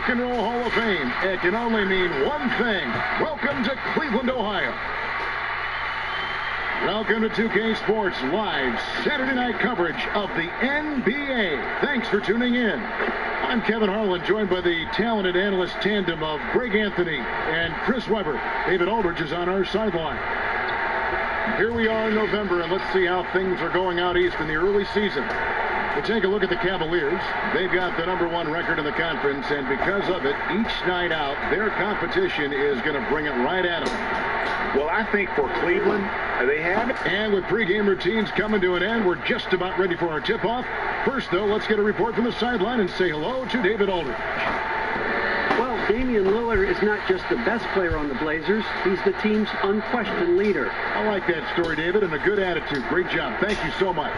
Rock and Roll Hall of Fame, it can only mean one thing. Welcome to Cleveland, Ohio. Welcome to 2K Sports Live Saturday night coverage of the NBA. Thanks for tuning in. I'm Kevin Harlan, joined by the talented analyst tandem of Greg Anthony and Chris Webber. David Aldridge is on our sideline. Here we are in November, and let's see how things are going out east in the early season. We take a look at the Cavaliers. They've got the #1 record in the conference, and because of it, each night out, their competition is going to bring it right at them. Well, I think for Cleveland, they have it. And with pregame routines coming to an end, we're just about ready for our tip-off. First, though, let's get a report from the sideline and say hello to David Aldridge. Well, Damian Lillard is not just the best player on the Blazers, he's the team's unquestioned leader. I like that story, David, and a good attitude. Great job. Thank you so much.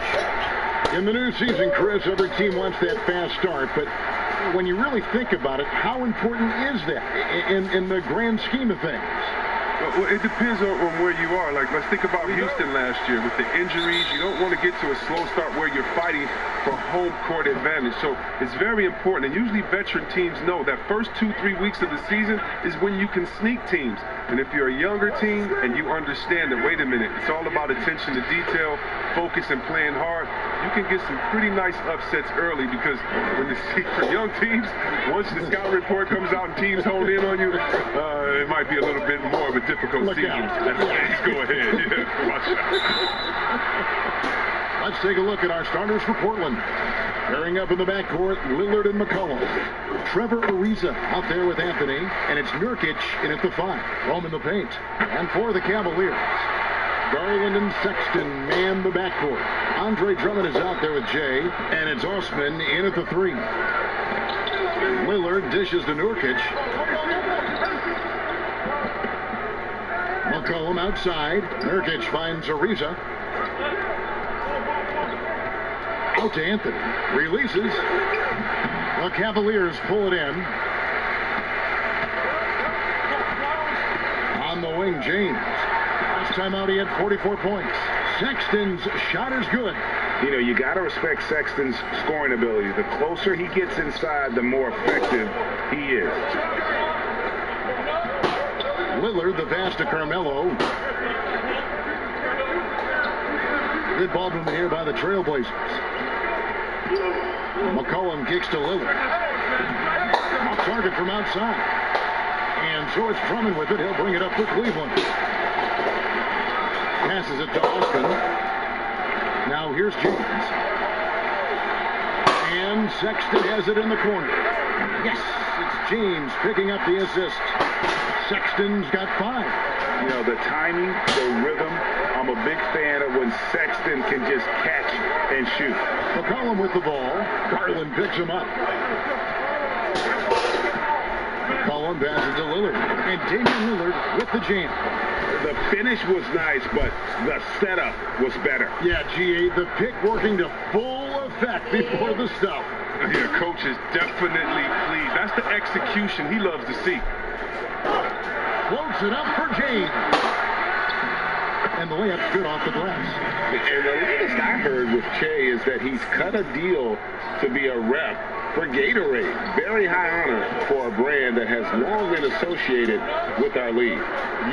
In the new season, Chris, every team wants that fast start, but when you really think about it, how important is that in the grand scheme of things? Well, it depends on where you are. Like, let's think about Houston last year with the injuries. You don't want to get to a slow start where you're fighting for home court advantage. So it's very important. And usually veteran teams know that first 2-3 weeks of the season is when you can sneak teams. And if you're a younger team and you understand that, wait a minute, it's all about attention to detail, focus, and playing hard, you can get some pretty nice upsets early, because when you see for young teams, once the scout report comes out and teams hone in on you, it might be a little bit more of a difficult season. Go ahead. Yeah, watch out. Let's take a look at our starters for Portland. Pairing up in the backcourt, Lillard and McCollum. Trevor Ariza out there with Anthony, and it's Nurkic in at the 5. Rome in the paint. And for the Cavaliers, Garland and Sexton man the backcourt. Andre Drummond is out there with Jay, and it's Osman in at the 3. Lillard dishes to Nurkic. McCollum outside. Nurkic finds Ariza. Out to Anthony. Releases. The Cavaliers pull it in. On the wing, James. Last time out, he had 44 points. Sexton's shot is good. You know, you got to respect Sexton's scoring ability. The closer he gets inside, the more effective he is. Lillard, the pass to Carmelo. Good ball movement here by the Trailblazers. McCollum kicks to Lillard. Off target from outside. And so it's Drummond with it. He'll bring it up for Cleveland. Passes it to Austin. Now here's James. And Sexton has it in the corner. Yes, it's James picking up the assist. Sexton's got 5. You know, the timing, the rhythm. I'm a big fan of when Sexton can just catch and shoot. McCollum with the ball. Garland picks him up. McCollum passes to Lillard. And Damian Lillard with the jam. The finish was nice, but the setup was better. Yeah, GA, the pick working to full effect before the stuff. Yeah, coach is definitely pleased. That's the execution he loves to see. Floats it up for James. And the layup's good off the glass. And the latest I heard with Che is that he's cut a deal to be a rep for Gatorade. Very high honor for a brand that has long been associated with our league.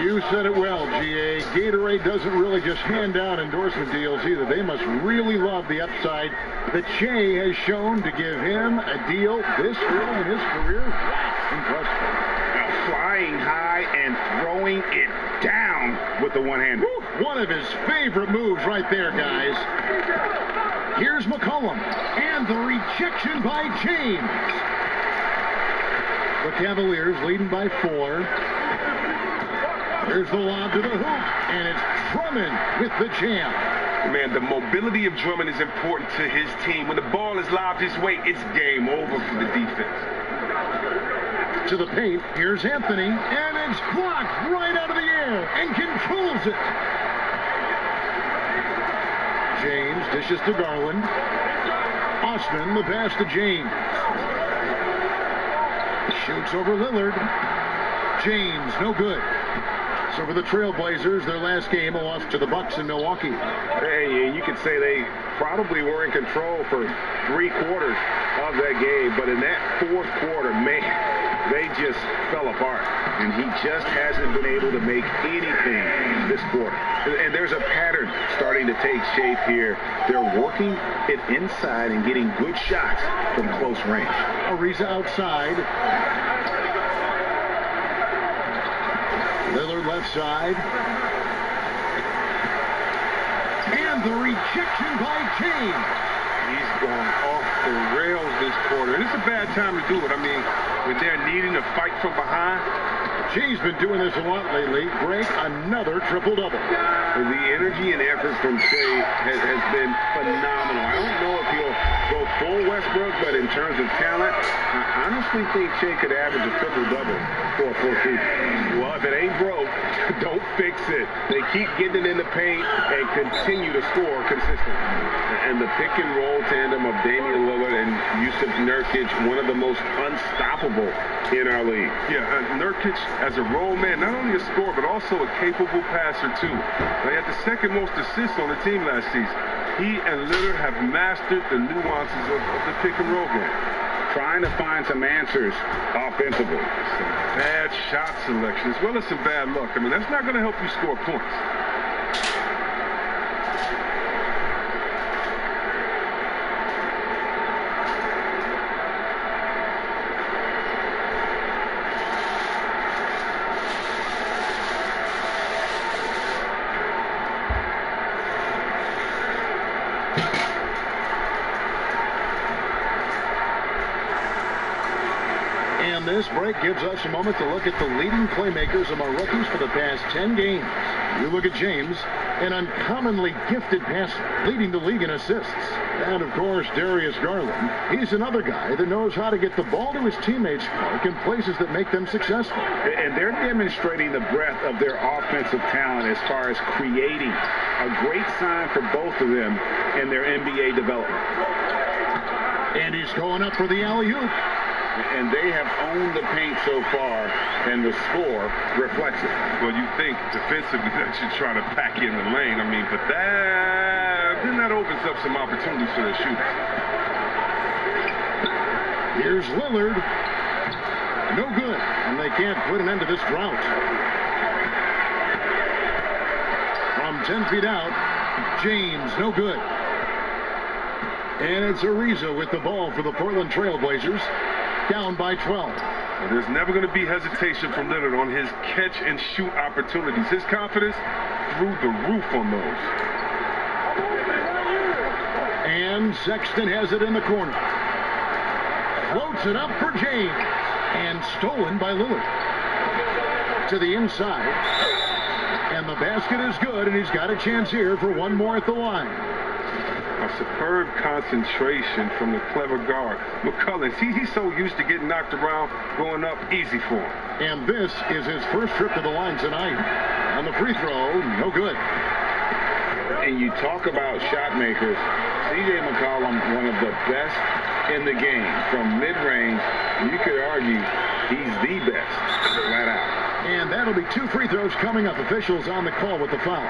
You said it well, GA. Gatorade doesn't really just hand out endorsement deals either. They must really love the upside that Che has shown to give him a deal this early in his career. Impressive. Flying high and throwing it down with the one-hander. One of his favorite moves right there, guys. Here's McCollum, and the rejection by James. The Cavaliers leading by 4. Here's the lob to the hoop, and it's Drummond with the jam. Man, the mobility of Drummond is important to his team. When the ball is lobbed his way, it's game over for the defense. To the paint, here's Anthony, and it's blocked right out of the air and controls it. James dishes to Garland. Osman, the pass to James. Shoots over Lillard. James, no good. So for the Trailblazers, their last game, a loss to the Bucks in Milwaukee. Hey, you could say they probably were in control for 3 quarters of that game, but in that 4th quarter, man, they just fell apart. And he just hasn't been able to make anything this quarter. And there's a pattern starting to take shape here. They're working it inside and getting good shots from close range. Ariza outside. Lillard left side. And the rejection by James. He's going off the rails this quarter. And it's a bad time to do it. I mean, when they're needing to fight from behind. She's been doing this a lot lately. Greg, another triple-double. The energy and effort from Shea has been phenomenal. I don't know if he'll go full Westbrook, but in terms of talent, I honestly think Shea could average a triple-double for a full season. Well, if it ain't broke, don't fix it. They keep getting it in the paint and continue to score consistently. And the pick-and-roll tandem of Damian Lillard and Yusuf Nurkic, one of the most unstoppable in our league. Yeah, Nurkic, as a role man, not only a scorer, but also a capable passer, too. They had the second most assists on the team last season. He and Lillard have mastered the nuances of the pick-and-roll game. Trying to find some answers offensively. Some bad shot selection, as well as some bad luck. I mean, that's not going to help you score points. This break gives us a moment to look at the leading playmakers among rookies for the past 10 games. You look at James, an uncommonly gifted passer, leading the league in assists. And, of course, Darius Garland. He's another guy that knows how to get the ball to his teammates' mark in places that make them successful. And they're demonstrating the breadth of their offensive talent as far as creating. A great sign for both of them in their NBA development. And he's going up for the alley-oop. And they have owned the paint so far, and the score reflects it. Well, you think defensively that should try to pack in the lane. I mean, but that opens up some opportunities for the shooters. Here's Lillard. No good, and they can't put an end to this drought. From 10 feet out, James, no good. And it's Ariza with the ball for the Portland Trailblazers. Down by 12. Well, there's never going to be hesitation from Lillard on his catch-and-shoot opportunities. His confidence through the roof on those. And Sexton has it in the corner. Floats it up for James. And stolen by Lillard. To the inside. And the basket is good, and he's got a chance here for one more at the line. A superb concentration from the clever guard. McCullum, he's so used to getting knocked around, going up easy for him. And this is his first trip to the line tonight. On the free throw, no good. And you talk about shot makers. C.J. McCollum, one of the best in the game. From mid-range, you could argue he's the best, flat out. And that'll be 2 free throws coming up. Officials on the call with the foul.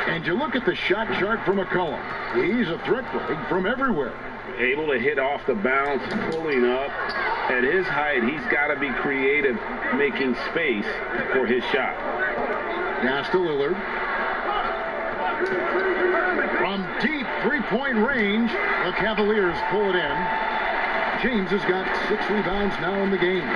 And you look at the shot chart from McCollum. He's a threat break from everywhere. Able to hit off the bounce, pulling up. At his height, he's got to be creative, making space for his shot. Pass to Lillard. From deep three-point range, the Cavaliers pull it in. James has got 6 rebounds now in the game.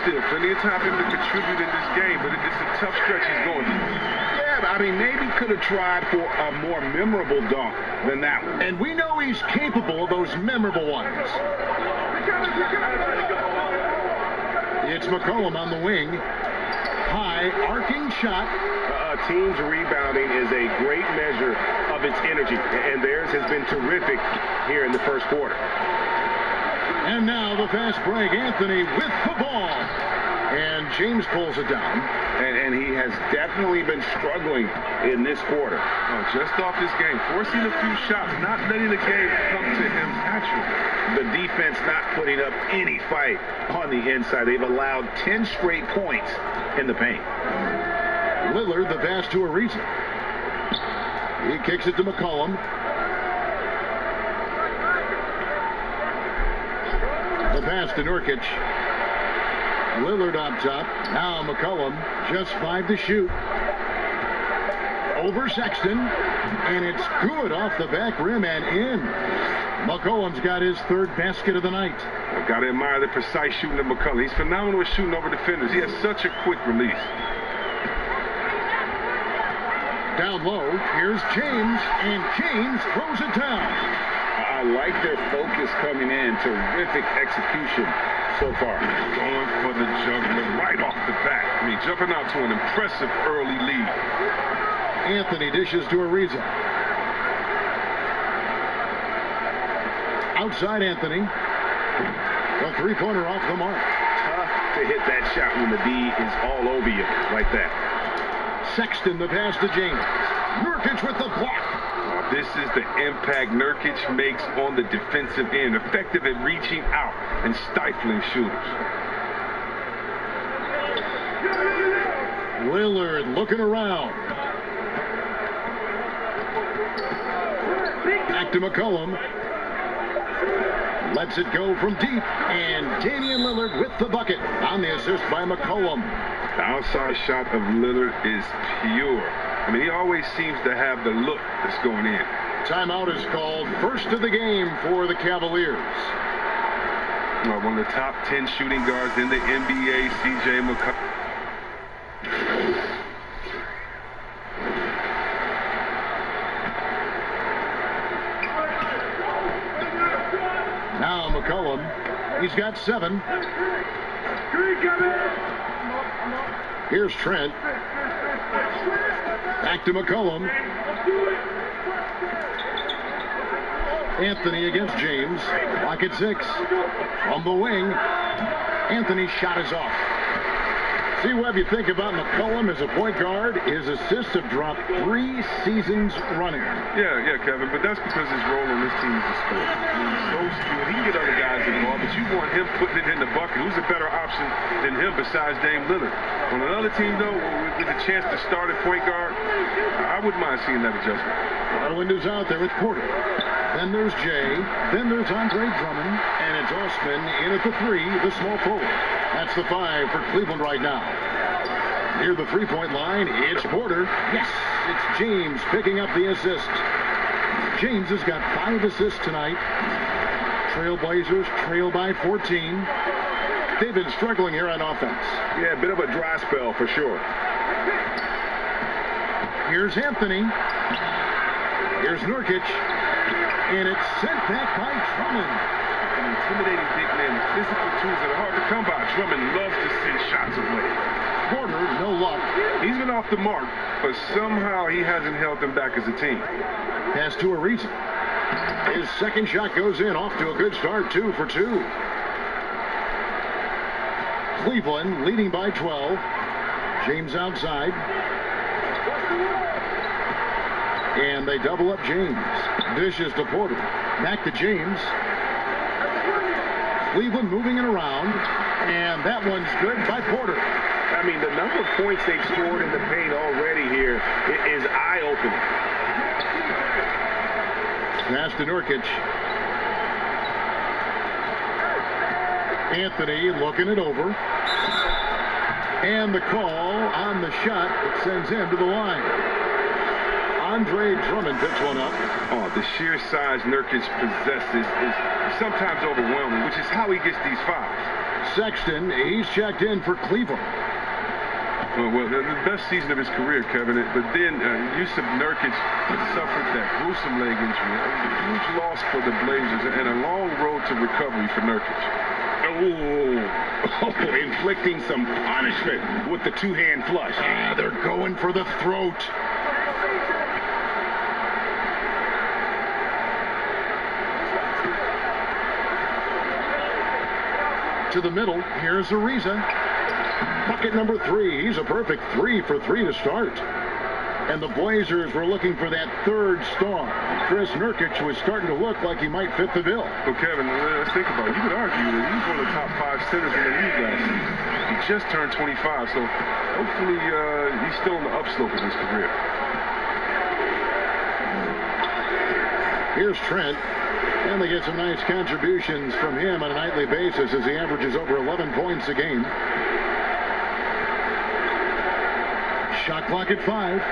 Still plenty of time for him to contribute in this game, but it's a tough stretch he's going through. I mean, maybe could have tried for a more memorable dunk than that one. And we know he's capable of those memorable ones. It's McCollum on the wing. High, arcing shot. A team's rebounding is a great measure of its energy, and theirs has been terrific here in the first quarter. And now the fast break. Anthony with the ball. And James pulls it down. And he has definitely been struggling in this quarter. Just off this game, forcing a few shots, not letting the game come to him naturally. The defense not putting up any fight on the inside. They've allowed 10 straight points in the paint. Lillard, the pass to Ariza. He kicks it to McCollum. The pass to Nurkic. Lillard up top. Now McCollum, just 5 to shoot. Over Sexton, and it's good off the back rim and in. McCollum's got his 3rd basket of the night. I've got to admire the precise shooting of McCollum. He's phenomenal at shooting over defenders. He has such a quick release. Down low, here's James, and James throws it down. I like their focus coming in. Terrific execution so far. Going for the juggler right off the bat. I mean, jumping out to an impressive early lead. Anthony dishes to Ariza. Outside Anthony. The 3-pointer off the mark. Tough to hit that shot when the D is all over you like that. Sexton, the pass to James. Nurkic with the block. This is the impact Nurkic makes on the defensive end. Effective at reaching out and stifling shooters. Lillard looking around. Back to McCollum. Lets it go from deep. And Damian Lillard with the bucket on the assist by McCollum. The outside shot of Lillard is pure. I mean, he always seems to have the look that's going in. Timeout is called. First of the game for the Cavaliers. One of the top 10 shooting guards in the NBA, C.J. McCollum. Now McCollum, he's got 7. Here's Trent. Back to McCollum. Anthony against James. Clock at 6. On the wing. Anthony's shot is off. See what you think about McCollum as a point guard. His assists have dropped 3 seasons running. Yeah, Kevin, but that's because his role on this team is to score. He's so skilled. He can get other guys involved, but you want him putting it in the bucket. Who's a better option than him besides Dame Lillard? On another team, though, with a chance to start at point guard, I wouldn't mind seeing that adjustment. Arlindo's out there with Porter. Then there's Jay. Then there's Andre Drummond. And it's Osman in at the 3, the small forward. That's the 5 for Cleveland right now. Near the 3-point line, it's Porter. Yes, it's James picking up the assist. James has got 5 assists tonight. Trailblazers trail by 14. They've been struggling here on offense. Yeah, a bit of a dry spell for sure. Here's Anthony. Here's Nurkic. And it's sent back by Drummond. An intimidating big man with physical tools that are hard to come by. Drummond loves to send shots away. Porter, no luck. He's been off the mark, but somehow he hasn't held them back as a team. Pass to Ariza. His second shot goes in, off to a good start, 2 for 2. Cleveland leading by 12. James outside. And they double up James. Dishes to Porter. Back to James. Cleveland moving it around. And that one's good by Porter. I mean, the number of points they've scored in the paint already here is eye-opening. Pass to Nurkic. Anthony looking it over. And the call on the shot that sends him to the line. Andre Drummond picks one up. Oh, the sheer size Nurkic possesses is sometimes overwhelming, which is how he gets these fouls. Sexton, he's checked in for Cleveland. Well, the best season of his career, Kevin. But then Yusuf Nurkic suffered that gruesome leg injury. A huge loss for the Blazers and a long road to recovery for Nurkic. Oh, inflicting some punishment with the 2-hand flush. They're going for the throat. To the middle, here's Ariza. Bucket number 3. He's a perfect 3 for 3 to start. And the Blazers were looking for that 3rd star. Chris Nurkic was starting to look like he might fit the bill. Well, Kevin, let's think about it. You could argue that he's one of the top 5 centers in the league last season. He just turned 25, so hopefully he's still on the upslope of his career. Here's Trent. And they get some nice contributions from him on a nightly basis as he averages over 11 points a game. Shot clock at 5.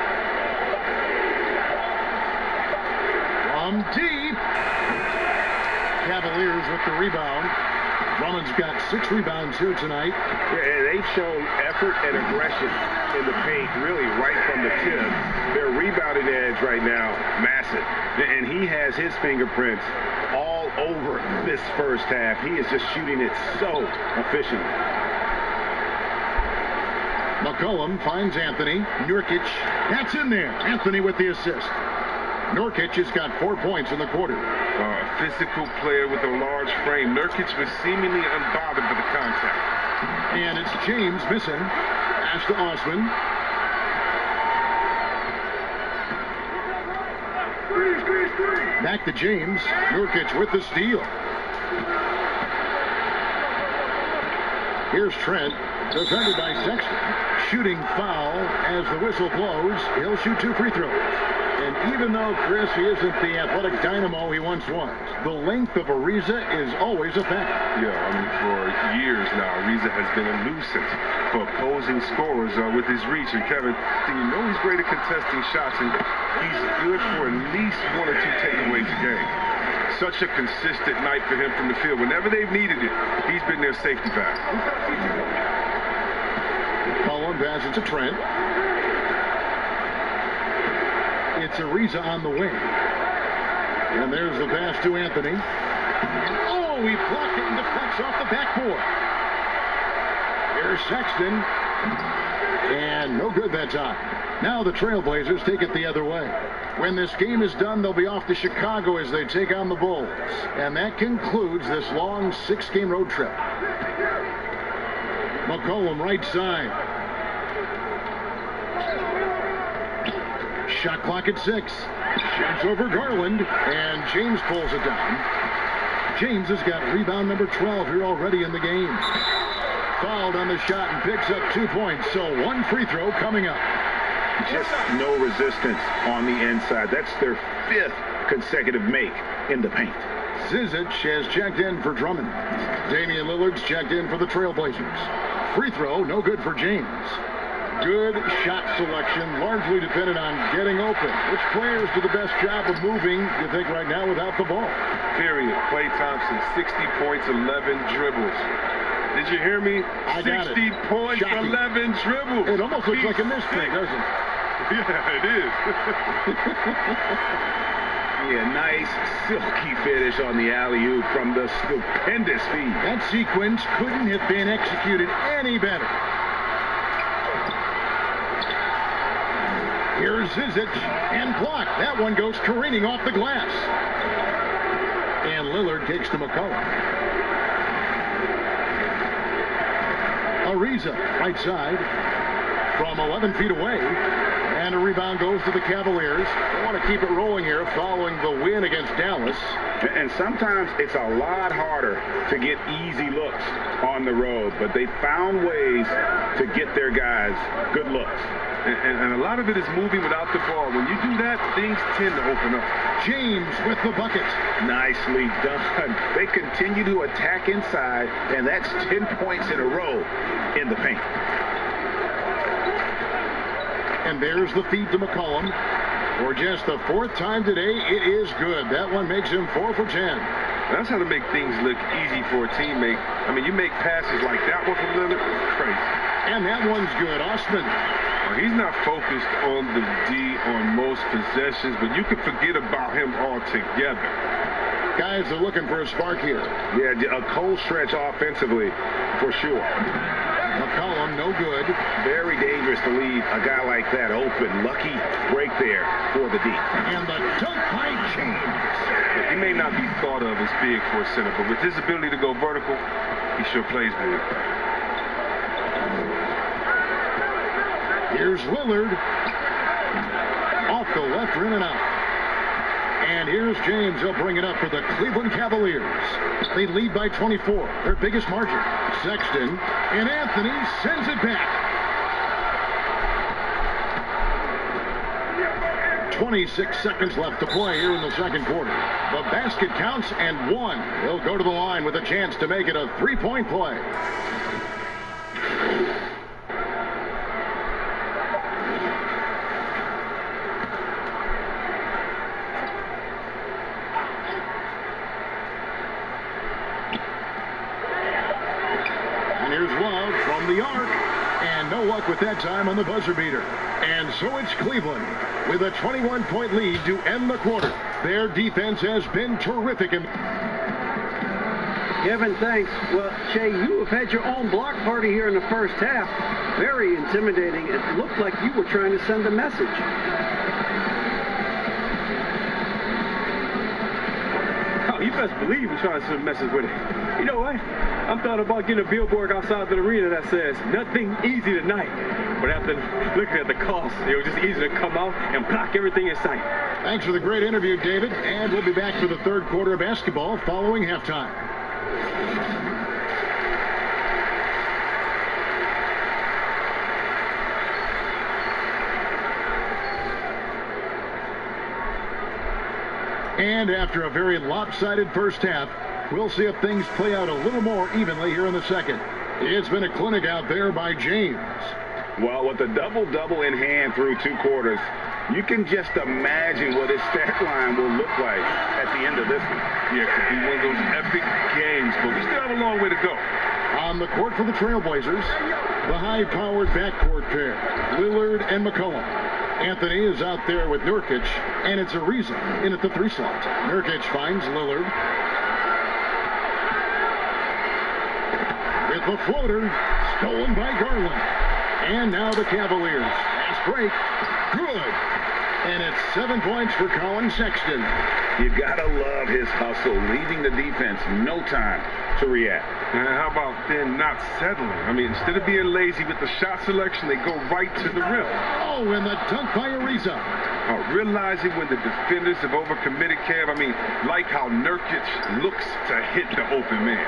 From deep. Cavaliers with the rebound. Drummond's got 6 rebounds here tonight. Yeah, and they've shown effort and aggression in the paint, really right from the tip. Their rebounding edge right now, massive. And he has his fingerprints all over this first half. He is just shooting it so efficiently. McCollum finds Anthony. Nurkic, that's in there. Anthony with the assist. Nurkic has got 4 points in the quarter. A physical player with a large frame. Nurkic was seemingly unbothered by the contact. And it's James missing. Pass to Osman. Back to James. Nurkic with the steal. Here's Trent, defended by Sexton. Shooting foul as the whistle blows. He'll shoot 2 free throws. And even though, Chris, he isn't the athletic dynamo he once was, the length of Ariza is always a factor. Yeah, I mean, for years now, Ariza has been a nuisance for opposing scorers with his reach. And Kevin, you know he's great at contesting shots, and he's good for at least 1 or 2 takeaways a game. Such a consistent night for him from the field. Whenever they've needed it, he's been their safety valve. Cullen passes to Trent. It's Ariza on the wing. And there's the pass to Anthony. Oh, he blocked it and deflects off the backboard. Here's Sexton. And no good that time. Now the Trailblazers take it the other way. When this game is done, they'll be off to Chicago as they take on the Bulls. And that concludes this long 6-game road trip. McCollum right side. Shot clock at 6. Shoots over Garland, and James pulls it down. James has got rebound number 12 here already in the game. Fouled on the shot and picks up 2 points, so 1 free throw coming up. Just no resistance on the inside. That's their 5th consecutive make in the paint. Zizic has checked in for Drummond. Damian Lillard's checked in for the Trailblazers. Free throw, no good for James. Good shot selection, largely dependent on getting open. Which players do the best job of moving, you think, right now without the ball? Period. Klay Thompson, 60 points, 11 dribbles. Did you hear me? I got 60 it. points, Shocking. 11 dribbles. It almost looks like a mystery, doesn't it? Yeah, it is. Yeah, nice, silky finish on the alley-oop from the stupendous feed. That sequence couldn't have been executed any better. Here's Zizic, and blocked. That one goes careening off the glass. And Lillard takes to McCollum. Ariza, right side, from 11 feet away. And a rebound goes to the Cavaliers. They want to keep it rolling here following the win against Dallas. And sometimes it's a lot harder to get easy looks on the road, but they found ways to get their guys good looks. And a lot of it is moving without the ball. When you do that, things tend to open up. James with the bucket. Nicely done. They continue to attack inside, and that's 10 points in a row in the paint. And there's the feed to McCollum. For just the 4th time today, it is good. That one makes him 4 for 10. That's how to make things look easy for a teammate. I mean, you make passes like that one from Lillard, crazy. And that one's good. Osman. He's not focused on the D on most possessions, but you can forget about him altogether. Guys are looking for a spark here. Yeah, a cold stretch offensively, for sure. McCollum, no good. Very dangerous to leave a guy like that open. Lucky break there for the D. And the dunk by James. He may not be thought of as big for a center, but with his ability to go vertical, he sure plays big. Here's Lillard. Off the left rim and out. And here's James. He'll bring it up for the Cleveland Cavaliers. They lead by 24, their biggest margin. Sexton, and Anthony sends it back. 26 seconds left to play here in the second quarter. The basket counts and one. He'll go to the line with a chance to make it a three-point play. And here's Love from the arc. And no luck with that time on the buzzer beater. And so it's Cleveland with a 21-point lead to end the quarter. Their defense has been terrific. Kevin, thanks. Well, Che, you have had your own block party here in the first half. Very intimidating. It looked like you were trying to send a message. Oh, you best believe we're trying to send a message with it. You know what? I'm thought about getting a billboard outside the arena that says, "Nothing easy tonight." But after looking at the cost, it was just easy to come out and block everything in sight. Thanks for the great interview, David. And we'll be back for the third quarter of basketball following halftime. And after a very lopsided first half, we'll see if things play out a little more evenly here in the second. It's been a clinic out there by James. Well, with a double-double in hand through two quarters, you can just imagine what his stat line will look like at the end of this one. Yeah, it could be one of those epic games, but we still have a long way to go. On the court for the Trailblazers, the high-powered backcourt pair, Lillard and McCollum. Anthony is out there with Nurkic, and it's Ariza in at the 3 slot. Nurkic finds Lillard. With the floater, stolen by Garland. And now the Cavaliers. Fast break. Good. And it's 7 points for Colin Sexton. You gotta love his hustle, leaving the defense no time to react. And how about then not settling? I mean, instead of being lazy with the shot selection, they go right to the rim. Oh, and the dunk by Ariza. Realizing when the defenders have overcommitted, Kev, I mean, like how Nurkic looks to hit the open man.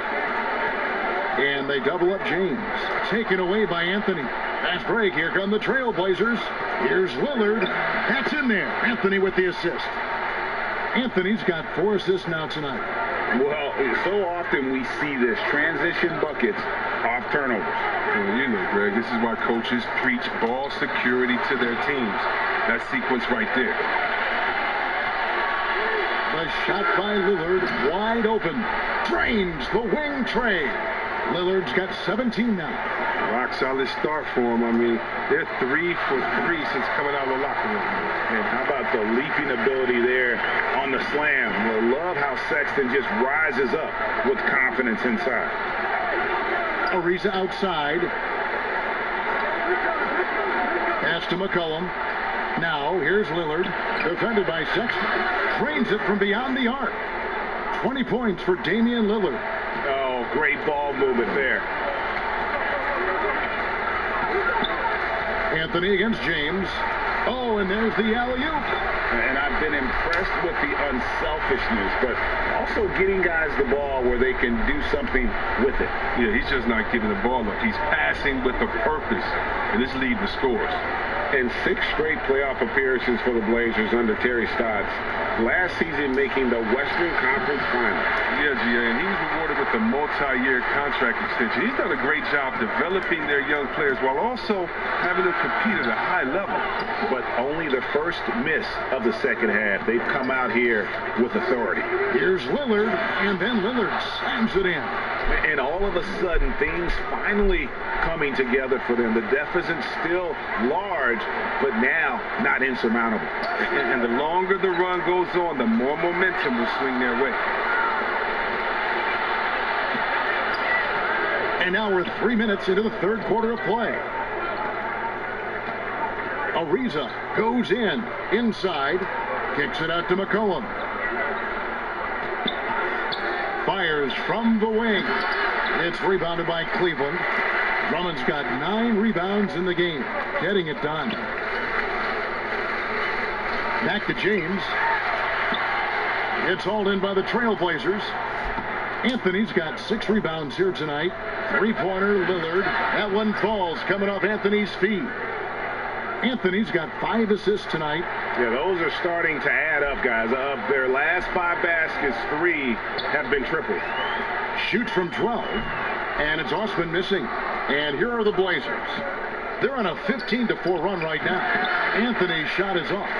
And they double up James. Taken away by Anthony. Fast break. Here come the Trailblazers. Here's Lillard. That's in there. Anthony with the assist. Anthony's got 4 assists now tonight. Well, so often we see this transition buckets off turnovers. Well, you know, Greg, this is why coaches preach ball security to their teams. That sequence right there. The shot by Lillard, wide open. Drains the wing tray. Lillard's got 17 now. Rock solid start for him. I mean, they're 3 for 3 since coming out of the locker room. And how about the leaping ability there on the slam? Well, love how Sexton just rises up with confidence inside. Ariza outside. Pass to McCollum. Now, here's Lillard. Defended by Sexton. Drains it from beyond the arc. 20 points for Damian Lillard. Oh, great ball movement there. Anthony against James. Oh, and there's the alley-oop. And I've been impressed with the unselfishness, but also getting guys the ball where they can do something with it. Yeah, he's just not giving the ball up. He's passing with a purpose, and this lead the scores. And 6 straight playoff appearances for the Blazers under Terry Stotts. Last season making the Western Conference Finals. Yeah, GA, and he was rewarded with a multi-year contract extension. He's done a great job developing their young players while also having them compete at a high level. But only the first miss of the second half. They've come out here with authority. Here's Lillard, and then Lillard slams it in. And all of a sudden, things finally coming together for them. The deficit's still large, but now not insurmountable. And the longer the run goes on, the more momentum will swing their way. And now we're 3 minutes into the third quarter of play. Ariza goes in, inside, kicks it out to McCollum. Fires from the wing. It's rebounded by Cleveland. Drummond's got 9 rebounds in the game, getting it done. Back to James. It's hauled in by the Trailblazers. Anthony's got 6 rebounds here tonight. 3-pointer Lillard. That one falls coming off Anthony's feet. Anthony's got 5 assists tonight. Yeah, those are starting to add up, guys. Of their last 5 baskets, 3 have been triples. Shoots from 12, and it's Osman missing. And here are the Blazers. They're on a 15-4 run right now. Anthony's shot is off.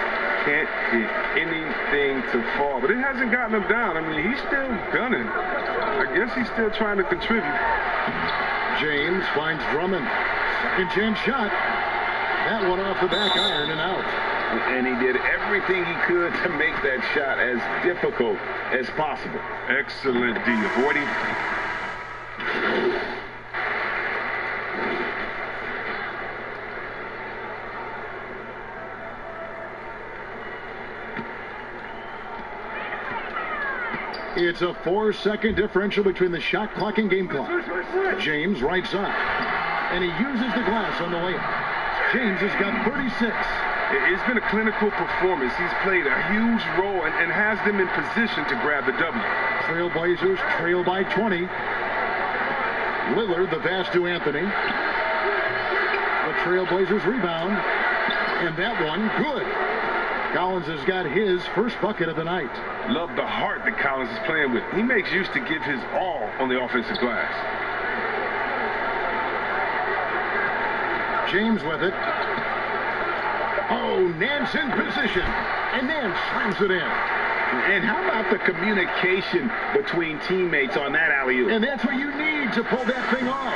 Can't get anything to fall, but it hasn't gotten him down. I mean, he's still gunning. I guess he's still trying to contribute. James finds Drummond. Second chance shot. That one off the back iron and out. And he did everything he could to make that shot as difficult as possible. Excellent D. Avoiding. It's a 4-second differential between the shot clock and game clock. James right side. And he uses the glass on the layup. James has got 36. It's been a clinical performance. He's played a huge role and has them in position to grab the W. Trailblazers trail by 20. Lillard, the pass to Anthony. The Trailblazers rebound. And that one, good. Collins has got his first bucket of the night. Love the heart that Collins is playing with. He makes use to give his all on the offensive glass. James with it. Oh, Nance in position. And Nance slams it in. And how about the communication between teammates on that alley-oop? And that's what you need to pull that thing off.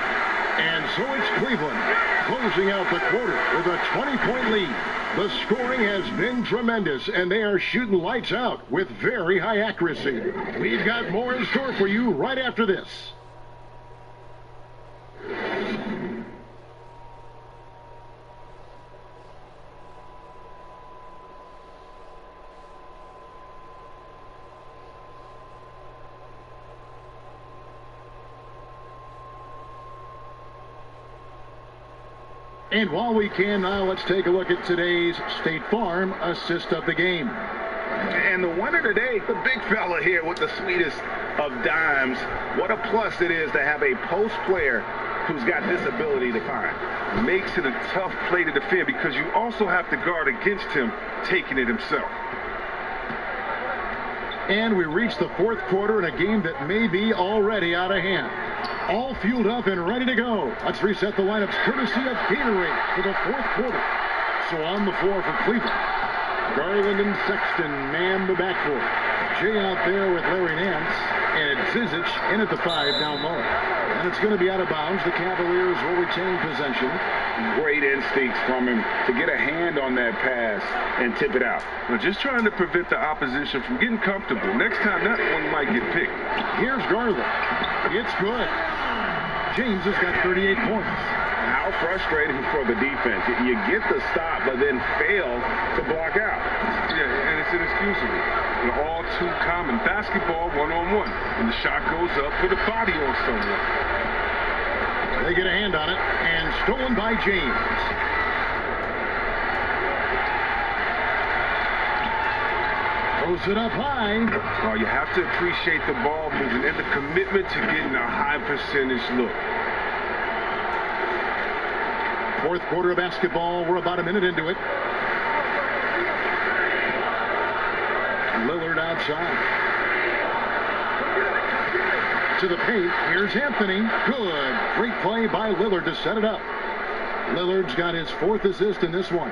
And so it's Cleveland closing out the quarter with a 20-point lead. The scoring has been tremendous, and they are shooting lights out with very high accuracy. We've got more in store for you right after this. And while we can now, let's take a look at today's State Farm assist of the game. And the winner today, the big fella here with the sweetest of dimes. What a plus it is to have a post player who's got this ability to find. Makes it a tough play to defend because you also have to guard against him taking it himself. And we reach the fourth quarter in a game that may be already out of hand. All fueled up and ready to go. Let's reset the lineups courtesy of Gatorade for the fourth quarter. So on the floor for Cleveland, Garland and Sexton man the backcourt. Jay out there with Larry Nance, and Zizic in at the 5 down low. And it's going to be out of bounds. The Cavaliers will retain possession. Great instincts from him to get a hand on that pass and tip it out. Well, just trying to prevent the opposition from getting comfortable. Next time, that one might get picked. Here's Garland. It's good. James has got 38 points. How frustrating for the defense. You get the stop, but then fail to block out. Yeah, and it's inexcusable. And all too common. Basketball one-on-one. And the shot goes up with a body on someone. They get a hand on it, and stolen by James. Throws it up high. Well, you have to appreciate the ball movement and the commitment to getting a high percentage look. Fourth quarter of basketball. We're about a minute into it. Lillard outside. To the paint. Here's Anthony. Good. Great play by Lillard to set it up. Lillard's got his 4th assist in this one.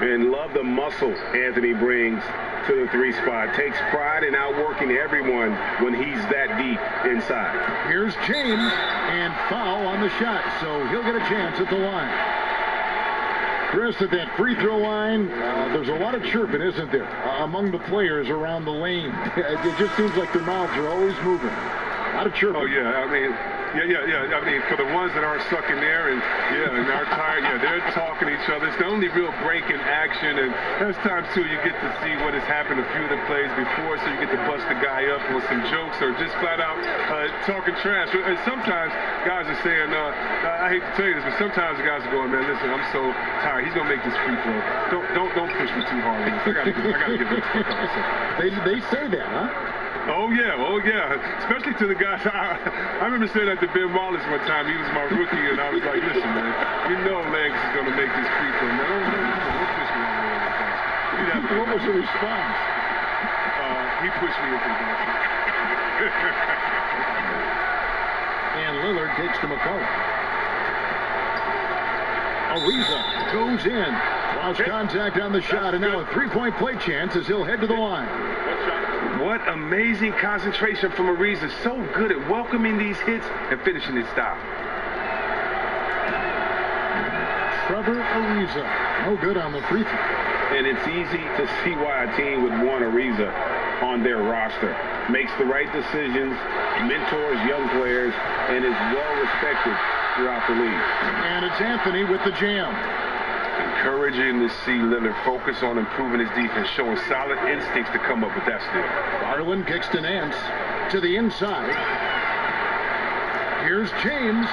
And love the muscle Anthony brings to the 3 spot. Takes pride in outworking everyone when he's that deep inside. Here's James, and foul on the shot, so he'll get a chance at the line. Chris, at that free throw line, there's a lot of chirping, isn't there, among the players around the lane. It just seems like their mouths are always moving. A lot of chirping. Oh, yeah. I mean, I mean, for the ones that aren't stuck in there and are tired, they're talking to each other. It's the only real break in action, and there's times, too, you get to see what has happened a few of the plays before, so you get to bust the guy up with some jokes or just flat out talking trash. And sometimes guys are saying, I hate to tell you this, but sometimes the guys are going, man, listen, I'm so tired. He's going to make this free throw. Don't push me too hard on this. I got to get this quick on myself. They say that, huh? Oh, yeah. Especially to the guys. I remember saying that to Ben Wallace one time. He was my rookie, and I was like, listen, man, you know Legs is going to make this free throw, man. was the response? He pushed me into the basket. And Lillard takes to McCollum. Ariza goes in. Lost contact on the shot, and now a three-point play chance as he'll head to the line. What amazing concentration from Ariza. So good at welcoming these hits and finishing his style. Trevor Ariza, no good on the free throw. And it's easy to see why a team would want Ariza on their roster. Makes the right decisions, mentors young players, and is well respected throughout the league. And it's Anthony with the jam. Encouraging to see Lillard focus on improving his defense, showing solid instincts to come up with that steal. Garland kicks to Nance to the inside. Here's James,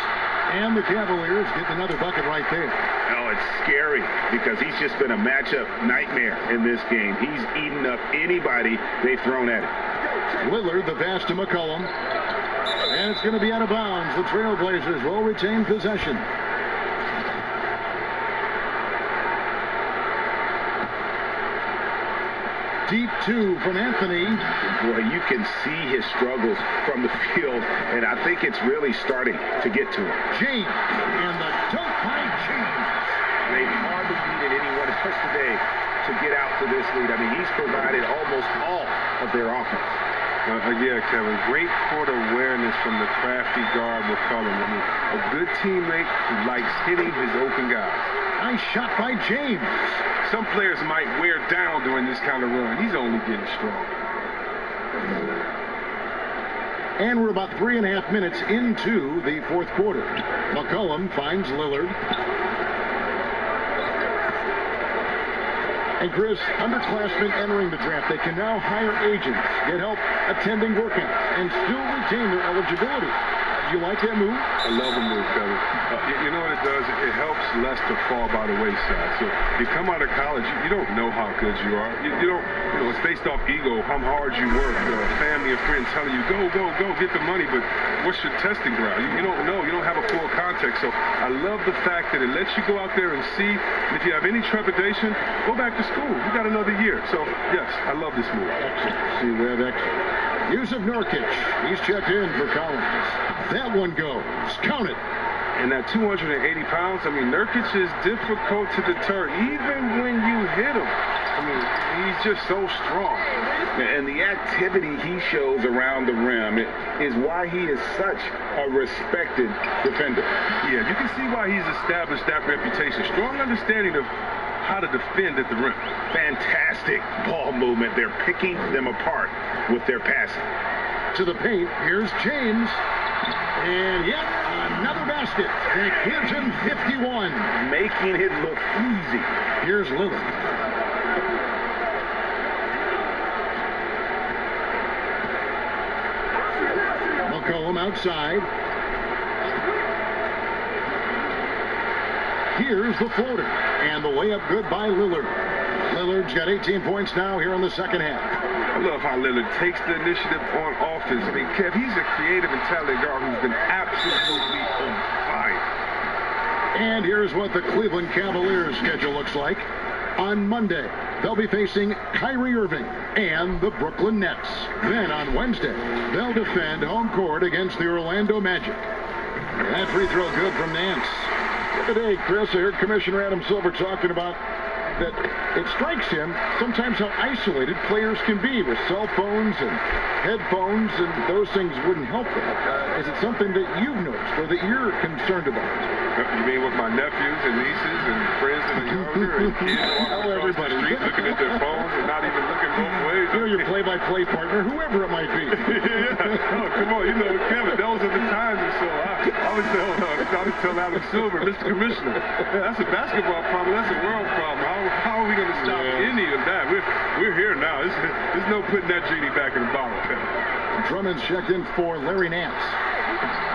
and the Cavaliers get another bucket right there. Oh, it's scary because he's just been a matchup nightmare in this game. He's eaten up anybody they've thrown at him. Lillard, the pass to McCollum. And it's going to be out of bounds. The Trailblazers will retain possession. Deep two from Anthony. Boy, you can see his struggles from the field, and I think it's really starting to get to him. James, and the dunk by James. They hardly needed anyone else today to get out to this lead. I mean, he's provided almost all of their offense. Yeah, Kevin, great court awareness from the crafty guard McCollum. I mean, a good teammate who likes hitting his open guys. Nice shot by James. Some players might wear down during this kind of run. He's only getting strong. And we're about 3.5 minutes into the fourth quarter. McCollum finds Lillard. And Chris, underclassmen entering the draft, they can now hire agents, get help attending workouts, and still retain their eligibility. Do you like that move? I love a move, Kevin. You know what it does? It helps less to fall by the wayside. So you come out of college, you don't know how good you are. You don't, it's based off ego, how hard you work, family and friends telling you, go, get the money, but what's your testing ground? You don't know. You don't have a full context. So I love the fact that it lets you go out there and see. And if you have any trepidation, go back to school. You got another year. So, yes, I love this move. See, we have extra. Yusuf Nurkic, he's checked in for Collins. That one goes. Count it. And at 280 pounds, I mean, Nurkic is difficult to deter, even when you hit him. I mean, he's just so strong. And the activity he shows around the rim is why he is such a respected defender. Yeah, you can see why he's established that reputation. Strong understanding of how to defend at the rim. Fantastic ball movement. They're picking them apart with their passing. To the paint, here's James. And yet another basket that gives him 51. Making it look easy. Here's Lillard. McCollum outside. Here's the floater. And the layup good by Lillard. Lillard's got 18 points now here in the second half. I love how Lillard takes the initiative on offense. I mean, Kev, he's a creative and talented guard who's been absolutely on fire. And here's what the Cleveland Cavaliers schedule looks like. On Monday, they'll be facing Kyrie Irving and the Brooklyn Nets. Then on Wednesday, they'll defend home court against the Orlando Magic. That free throw good from Nance. Today, Chris, I heard Commissioner Adam Silver talking about that it strikes him sometimes how isolated players can be with cell phones and headphones, and those things wouldn't help that. Is it something that you've noticed or that you're concerned about? You mean with my nephews and nieces and friends that are younger and kids walking across the street looking at their phones and not even looking both ways? You know, your play-by-play partner, whoever it might be. Yeah. Oh, come on. You know, Kevin, those are the times. And so I always tell Adam Silver, Mr. Commissioner, that's a basketball problem. That's a world problem. How are we going to stop any of that? We're here now. There's no putting that genie back in the bottle, Kevin. Drummond's checked in for Larry Nance.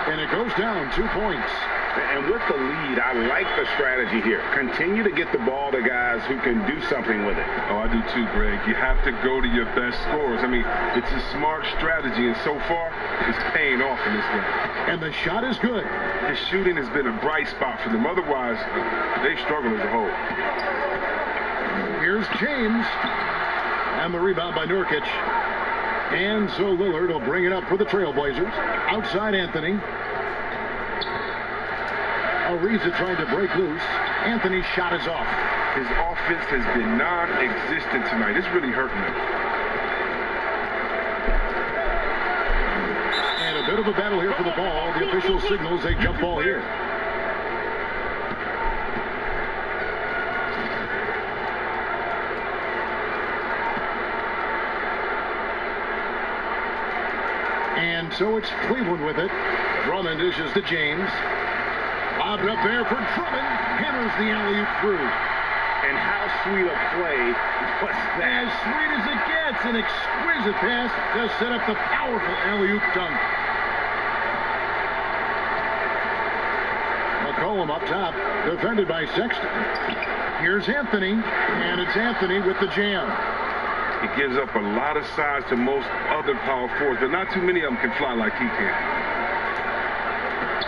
And it goes down 2 points. And with the lead, I like the strategy here. Continue to get the ball to guys who can do something with it. Oh, I do too, Greg. You have to go to your best scorers. I mean, it's a smart strategy, and so far, it's paying off in this game. And the shot is good. His shooting has been a bright spot for them. Otherwise, they struggle as a whole. Here's James. And the rebound by Nurkic. And so Lillard will bring it up for the Trailblazers. Outside Anthony. Ariza trying to break loose. Anthony's shot is off. His offense has been non-existent tonight. It's really hurting him. And a bit of a battle here for the ball. The official signals a jump ball here. And so it's Cleveland with it. Drummond dishes to James. Lobbed up there for Drummond. Hammers the alley-oop through. And how sweet a play was that? As sweet as it gets. An exquisite pass to set up the powerful alley-oop dunk. McCollum up top. Defended by Sexton. Here's Anthony. And it's Anthony with the jam. He gives up a lot of size to most other power forwards, but not too many of them can fly like he can.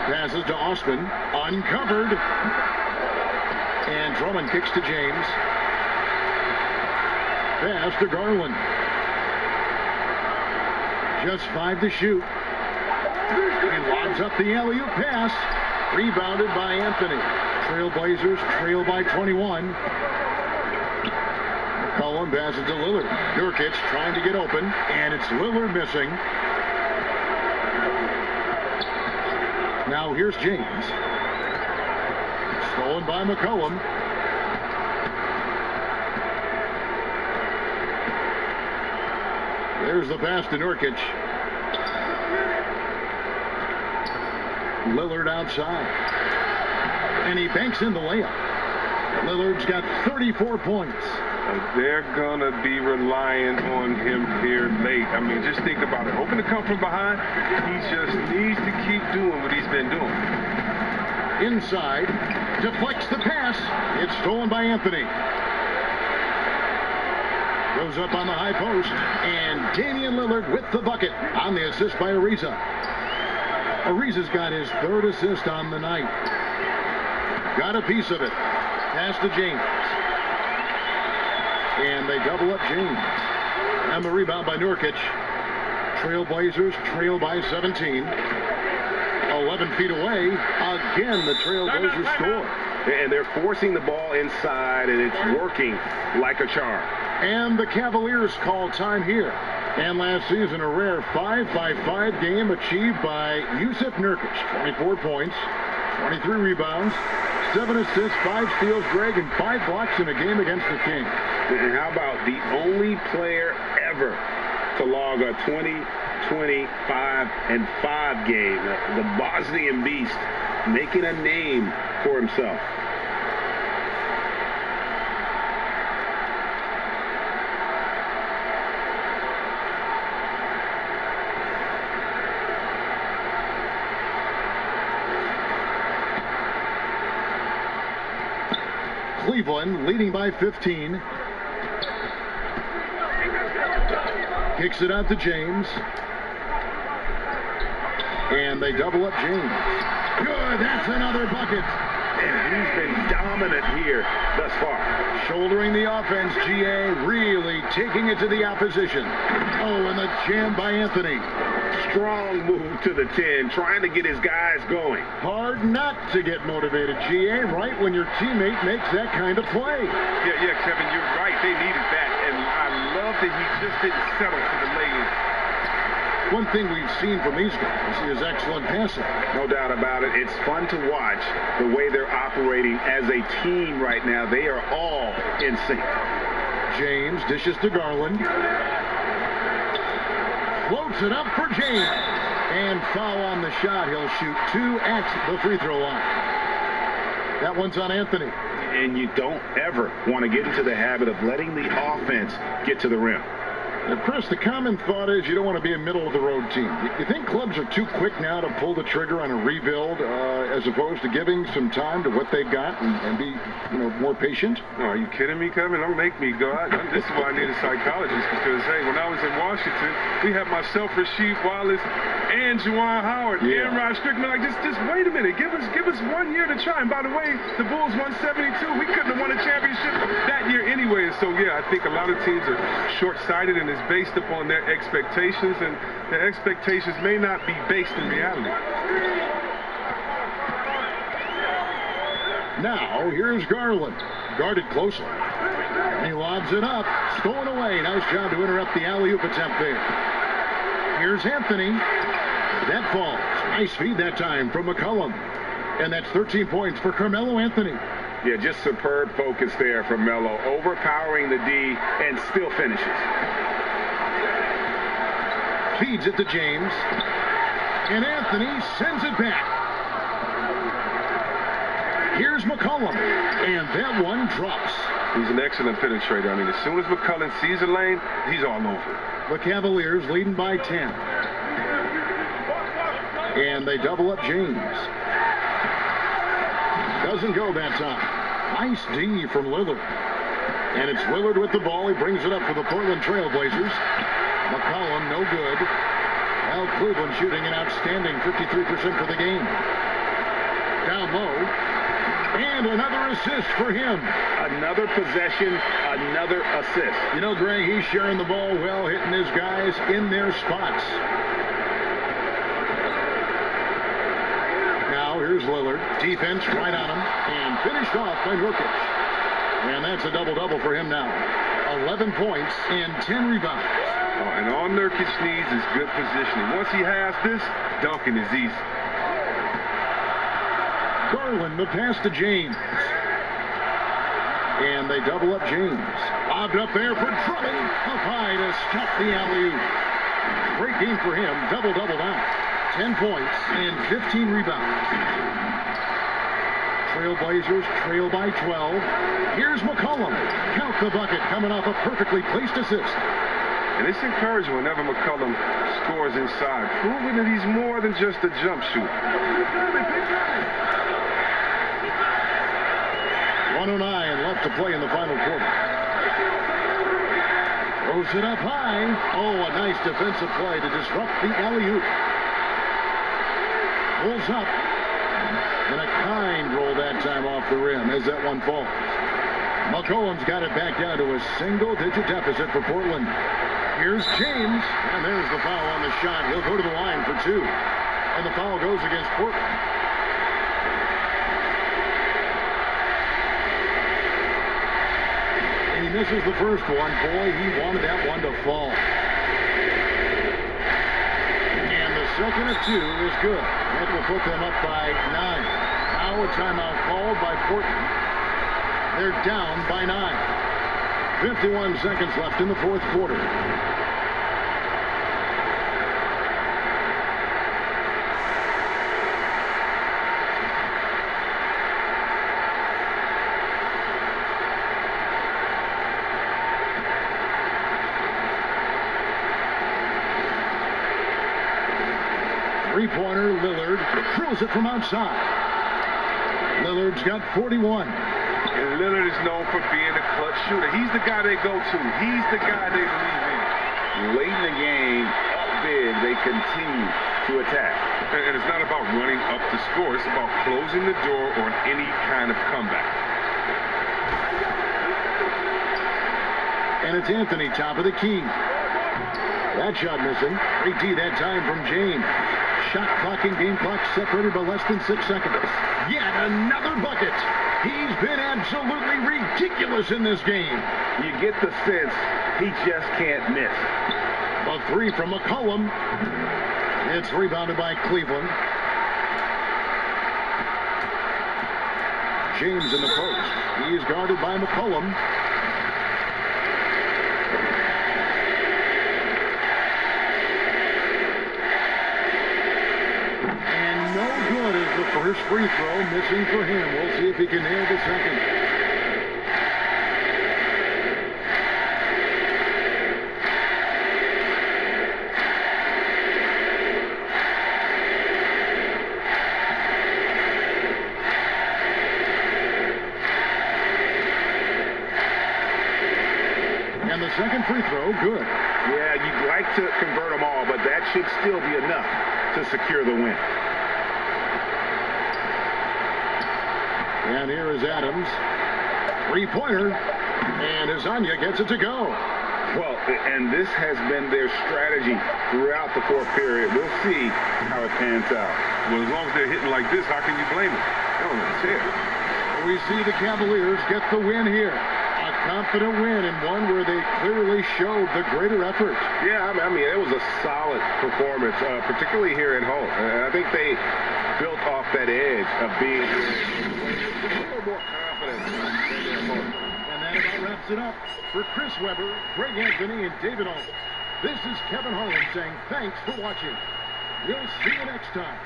Passes to Osman. Uncovered. And Drummond kicks to James. Pass to Garland. Just 5 to shoot. He lobs up the alley-oop pass. Rebounded by Anthony. Trailblazers trail by 21. McCollum passes to Lillard. Nurkic trying to get open, and it's Lillard missing. Now here's James. Stolen by McCollum. There's the pass to Nurkic. Lillard outside. And he banks in the layup. Lillard's got 34 points. They're going to be relying on him here late. I mean, just think about it. Hoping to come from behind, he just needs to keep doing what he's been doing. Inside, deflects the pass. It's stolen by Anthony. Goes up on the high post, and Damian Lillard with the bucket on the assist by Ariza. Ariza's got his 3rd assist on the night. Got a piece of it. Pass to James. And they double up James. And the rebound by Nurkic. Trailblazers trail by 17. 11 feet away. Again, the Trailblazers score. And they're forcing the ball inside, and it's working like a charm. And the Cavaliers call time here. And last season, a rare 5-by-5 game achieved by Yusuf Nurkic. 24 points, 23 rebounds, 7 assists, 5 steals, Greg, and 5 blocks in a game against the Kings. And how about the only player ever to log a 20, 25, and 5 game, the Bosnian Beast, making a name for himself. Cleveland leading by 15. Kicks it out to James. And they double up James. Good, that's another bucket. And he's been dominant here thus far. Shouldering the offense, GA really taking it to the opposition. Oh, and the jam by Anthony. Strong move to the 10, trying to get his guys going. Hard not to get motivated, GA, right when your teammate makes that kind of play. Yeah, Kevin, you're right. They needed that. And I love that he just didn't settle for the lay-in. One thing we've seen from these guys is excellent passing. No doubt about it. It's fun to watch the way they're operating as a team right now. They are all in sync. James dishes to Garland. Floats it up for James. And foul on the shot. He'll shoot 2 at the free throw line. That one's on Anthony. And you don't ever want to get into the habit of letting the offense get to the rim. Chris, the common thought is you don't want to be a middle-of-the-road team. You think clubs are too quick now to pull the trigger on a rebuild as opposed to giving some time to what they've got and be, more patient? No, are you kidding me, Kevin? Don't make me go out. This is why I need a psychologist because, hey, when I was in Washington, we had myself, Rasheed Wallace, and Juwan Howard, and Rod Strickland. Like, just wait a minute. Give us 1 year to try. And by the way, the Bulls won 72. We couldn't have won a championship that year anyway. So, yeah, I think a lot of teams are short-sighted and it's based upon their expectations, and their expectations may not be based in reality. Now, here's Garland, guarded closely. He lobs it up, stolen away. Nice job to interrupt the alley-oop attempt there. Here's Anthony. That falls. Nice feed that time from McCollum. And that's 13 points for Carmelo Anthony. Yeah, just superb focus there from Melo, overpowering the D and still finishes. Feeds it to James. And Anthony sends it back. Here's McCollum. And that one drops. He's an excellent penetrator. I mean, as soon as McCollum sees a lane, he's all over it. The Cavaliers leading by 10. And they double up James. Doesn't go that time. Nice D from Lillard. And it's Lillard with the ball. He brings it up for the Portland Trailblazers. McCollum, no good. Well, Cleveland shooting an outstanding 53% for the game. Down low. And another assist for him. Another possession, another assist. Greg, he's sharing the ball well, hitting his guys in their spots. Now, here's Lillard. Defense right on him. And finished off by Nurkic. And that's a double-double for him now. 11 points and 10 rebounds. And all Nurkic needs is good positioning. Once he has this, dunking is easy. Garland, the pass to James. And they double up James. Lobbed up there for Drummond. Up high to stop the alley-oop. Great game for him. Double-double now. 10 points and 15 rebounds. Trailblazers trail by 12. Here's McCollum. Count the bucket coming off a perfectly placed assist. And it's encouraging whenever McCollum scores inside, proving that he's more than just a jump shooter. 1:09 left to play in the final quarter. Throws it up high. Oh, a nice defensive play to disrupt the alley-oop. Pulls up. And a kind roll that time off the rim as that one falls. McCollum's got it back down to a single-digit deficit for Portland. Here's James, and there's the foul on the shot. He'll go to the line for two. And the foul goes against Portland. And he misses the first one. Boy, he wanted that one to fall. And the second of two is good. That will put them up by 9. Now a timeout called by Portland. They're down by 9. 51 seconds left in the fourth quarter. Three-pointer, Lillard throws it from outside. Lillard's got 41. And Lillard is known for being a clutch shooter. He's the guy they go to. He's the guy they believe in. Late in the game, up big, they continue to attack. And it's not about running up the score. It's about closing the door on any kind of comeback. And it's Anthony, top of the key. That shot missing. Great D that time from James. Shot clock and game clock separated by less than 6 seconds. Yet another bucket. He's been absolutely ridiculous in this game. You get the sense he just can't miss. A three from McCollum. It's rebounded by Cleveland. James in the post. He's guarded by McCollum. The first free throw missing for him. We'll see if he can nail the second. second free throw, good. Yeah, you'd like to convert them all, but that should still be enough to secure the win. And here is Adams. Three-pointer. And Azania gets it to go. Well, and this has been their strategy throughout the fourth period. We'll see how it pans out. Well, as long as they're hitting like this, how can you blame them? Hell, it's here. We see the Cavaliers get the win here. A confident win, and one where they clearly showed the greater effort. Yeah, I mean, it was a solid performance, particularly here at home. I think they built off that edge of being a little more confident in their opponent. And that about wraps it up. For Chris Webber, Greg Anthony, and David Alt, this is Kevin Harlan saying thanks for watching. We'll see you next time.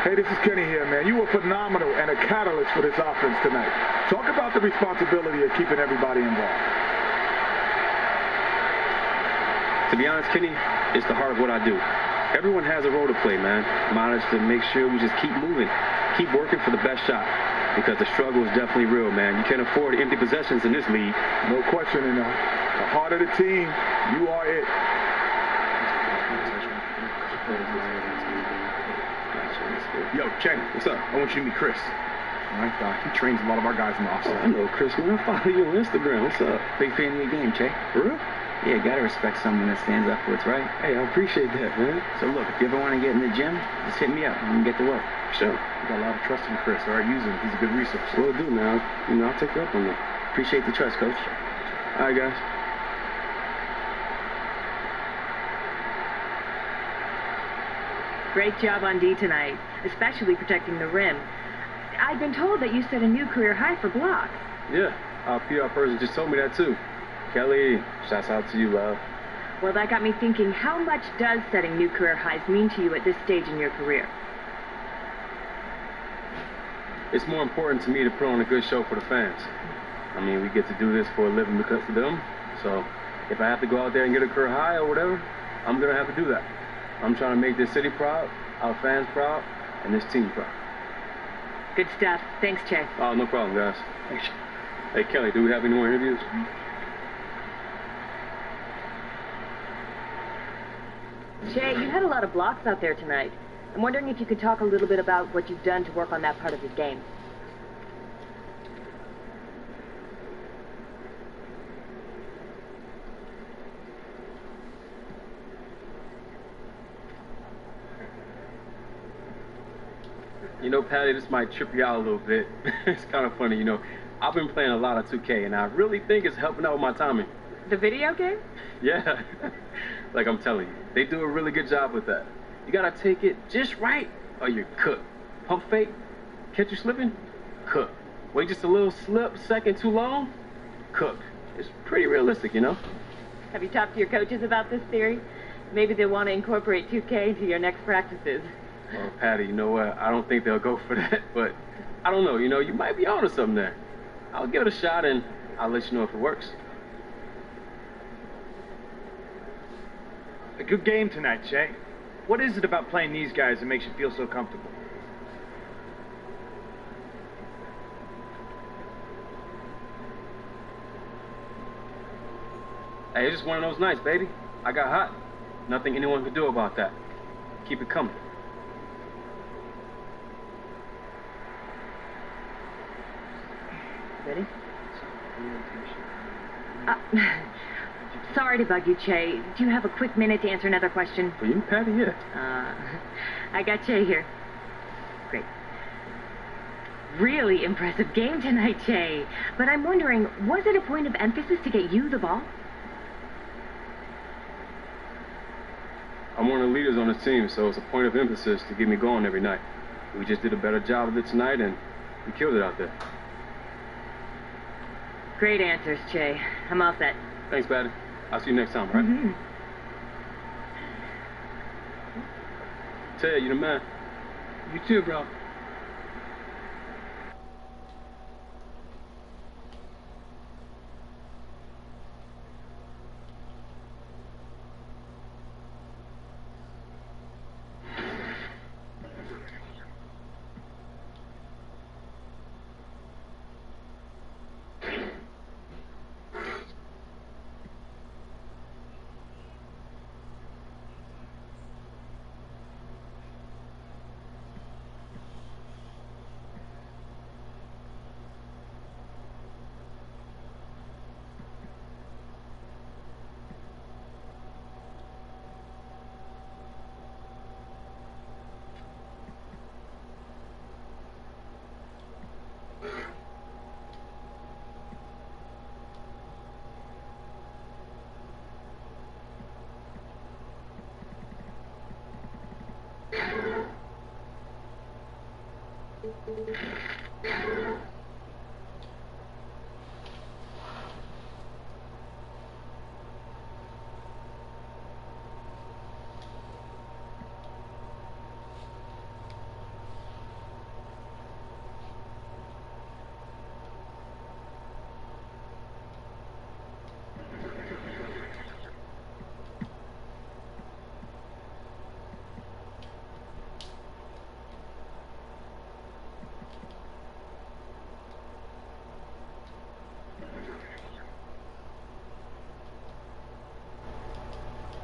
Hey, this is Kenny here, man. You were phenomenal and a catalyst for this offense tonight. Talk about the responsibility of keeping everybody involved. To be honest, Kenny, it's the heart of what I do. Everyone has a role to play, man. Mine is to make sure we just keep moving, keep working for the best shot, because the struggle is definitely real, man. You can't afford empty possessions in this league. No question, the heart of the team, you are it. Yo, Chen, what's up? I want you to meet Chris. All right, he trains a lot of our guys in the offseason. I know Chris, man. I follow you on Instagram. What's up? Big fan of your game, Che. For real? Yeah, gotta respect someone that stands up for what's right. Hey, I appreciate that, man. So look, if you ever want to get in the gym, just hit me up and we can get to work. Sure. You got a lot of trust in Chris. All right, use him. He's a good resource. Will do, man. I'll take you up on that. Appreciate the trust, Coach. All right, guys. Great job on D tonight, especially protecting the rim. I've been told that you set a new career high for blocks. Yeah, our PR person just told me that too. Kelly, shouts out to you, love. Well, that got me thinking, how much does setting new career highs mean to you at this stage in your career? It's more important to me to put on a good show for the fans. I mean, we get to do this for a living because of them. So if I have to go out there and get a career high or whatever, I'm going to have to do that. I'm trying to make this city proud, our fans proud, and this team proud. Good stuff. Thanks, Che. Oh, no problem, guys. Hey, Kelly, do we have any more interviews? Che, you had a lot of blocks out there tonight. I'm wondering if you could talk a little bit about what you've done to work on that part of your game. You know, Patty, this might trip you out a little bit. It's kind of funny, you know. I've been playing a lot of 2K, and I really think it's helping out with my timing. The video game? Yeah. Like I'm telling you, they do a really good job with that. You gotta take it just right, or you're cooked. Pump fake, catch you slipping, cooked. Wait just a little slip, second too long, cooked. It's pretty realistic, you know? Have you talked to your coaches about this theory? Maybe they'll want to incorporate 2K into your next practices. Well, Patty, you know what? I don't think they'll go for that, but I don't know. You know, you might be onto something there. I'll give it a shot, and I'll let you know if it works. A good game tonight, Che. What is it about playing these guys that makes you feel so comfortable? Hey, it's just one of those nights, baby. I got hot. Nothing anyone can do about that. Keep it coming. Ready? Sorry to bug you, Che. Do you have a quick minute to answer another question? For you, Patty, yeah. I got Che here. Great. Really impressive game tonight, Che. But I'm wondering, was it a point of emphasis to get you the ball? I'm one of the leaders on this team, so it's a point of emphasis to get me going every night. We just did a better job of it tonight, and we killed it out there. Great answers, Che. I'm all set. Thanks, Patty. I'll see you next time, all right? Mm-hmm. Ted, you the man. You too, bro.